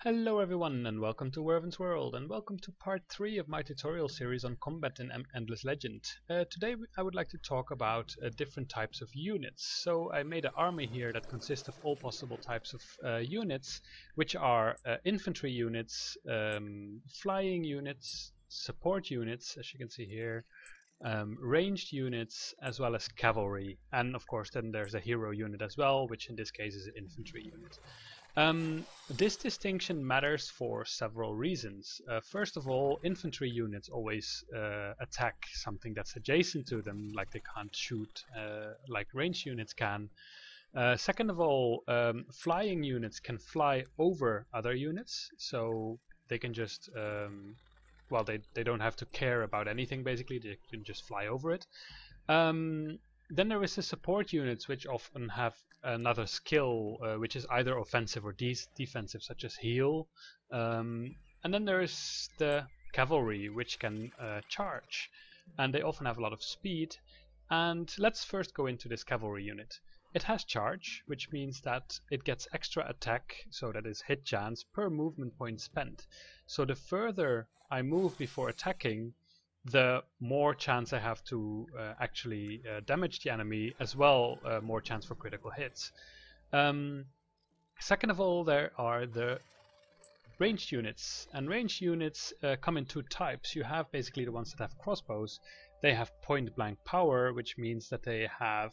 Hello everyone and welcome to Werven's World and welcome to part 3 of my tutorial series on combat in Endless Legend. Today I would like to talk about different types of units. So I made an army here that consists of all possible types of units, which are infantry units, flying units, support units, as you can see here, ranged units, as well as cavalry. And of course then there's a hero unit as well, which in this case is an infantry unit. This distinction matters for several reasons. First of all, infantry units always attack something that's adjacent to them, like they can't shoot like ranged units can. Second of all, flying units can fly over other units, so they can just, well, they don't have to care about anything basically, they can just fly over it. Then there is the support units, which often have another skill which is either offensive or defensive, such as heal. And then there is the cavalry, which can charge, and they often have a lot of speed. And let's first go into this cavalry unit. It has charge, which means that it gets extra attack, so that is hit chance, per movement point spent. So the further I move before attacking, the more chance I have to actually damage the enemy, as well more chance for critical hits. Second of all, there are the ranged units, and ranged units come in two types. You have basically the ones that have crossbows. They have point blank power, which means that they have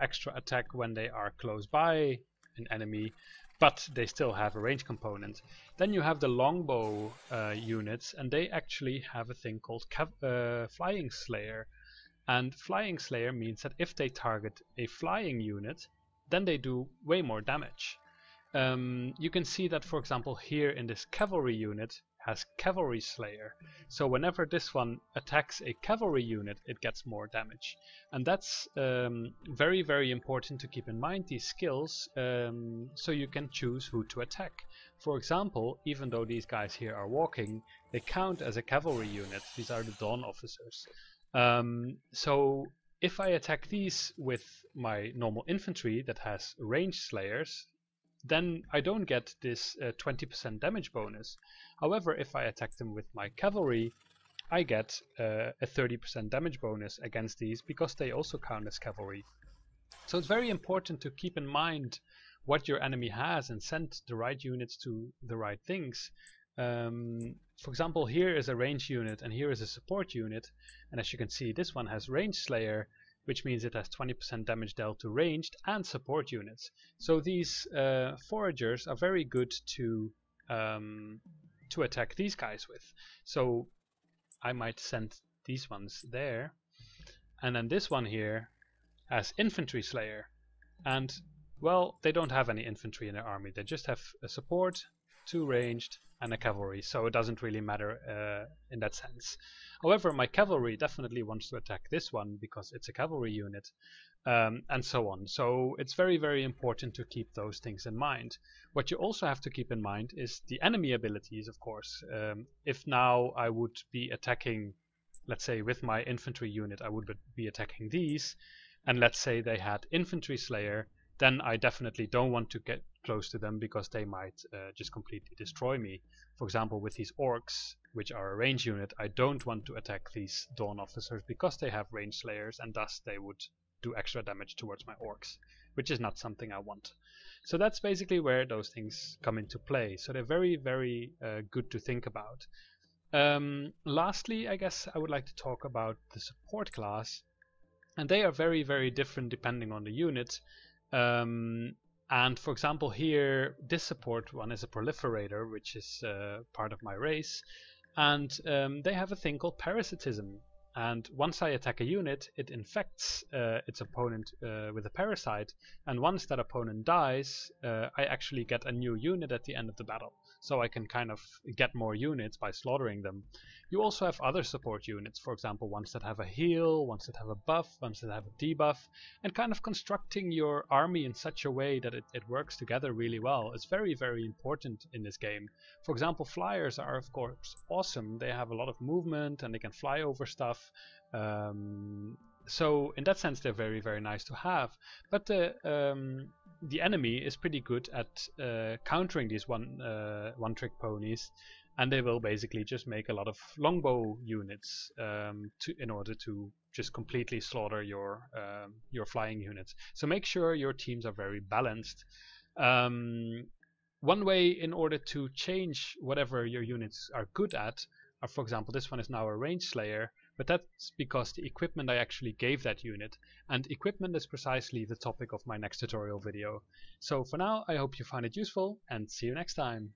extra attack when they are close by an enemy, but they still have a range component. Then you have the longbow units, and they actually have a thing called flying slayer. And flying slayer means that if they target a flying unit, then they do way more damage. You can see that, for example, here in this cavalry unit has cavalry slayer. So whenever this one attacks a cavalry unit, it gets more damage. And that's very, very important to keep in mind, these skills, so you can choose who to attack. For example, even though these guys here are walking, they count as a cavalry unit. These are the dawn officers. So if I attack these with my normal infantry that has ranged slayers, then I don't get this 20% damage bonus. However, if I attack them with my cavalry, I get a 30% damage bonus against these, because they also count as cavalry. So it's very important to keep in mind what your enemy has and send the right units to the right things. For example, here is a ranged unit and here is a support unit, and as you can see, this one has ranged slayer, which means it has 20% damage dealt to ranged and support units. So these foragers are very good to attack these guys with. So I might send these ones there, and then this one here has infantry slayer, and well, they don't have any infantry in their army, they just have a support, 2 ranged, and a cavalry, so it doesn't really matter in that sense. However, my cavalry definitely wants to attack this one because it's a cavalry unit, and so on. So it's very, very important to keep those things in mind. What you also have to keep in mind is the enemy abilities, of course. If now I would be attacking, let's say with my infantry unit, I would be attacking these, and let's say they had infantry slayer, then I definitely don't want to get close to them because they might just completely destroy me. For example, with these orcs, which are a range unit, I don't want to attack these dawn officers because they have range slayers, and thus they would do extra damage towards my orcs, which is not something I want. So that's basically where those things come into play. So they're very, very good to think about. Lastly, I guess I would like to talk about the support class, and they are very, very different depending on the unit. And for example, here this support one is a proliferator, which is part of my race, and they have a thing called parasitism. And once I attack a unit, it infects its opponent with a parasite, and once that opponent dies, I actually get a new unit at the end of the battle. So I can kind of get more units by slaughtering them. You also have other support units, for example, ones that have a heal, ones that have a buff, ones that have a debuff, and kind of constructing your army in such a way that it works together really well. It's very, very important in this game. For example, flyers are of course awesome. They have a lot of movement and they can fly over stuff. So in that sense, they're very, very nice to have. But the the enemy is pretty good at countering these one-trick ponies, and they will basically just make a lot of longbow units in order to just completely slaughter your flying units. So make sure your teams are very balanced. One way in order to change whatever your units are good at, for example, this one is now a range slayer, but that's because the equipment I actually gave that unit, and equipment is precisely the topic of my next tutorial video. So for now, I hope you find it useful, and see you next time.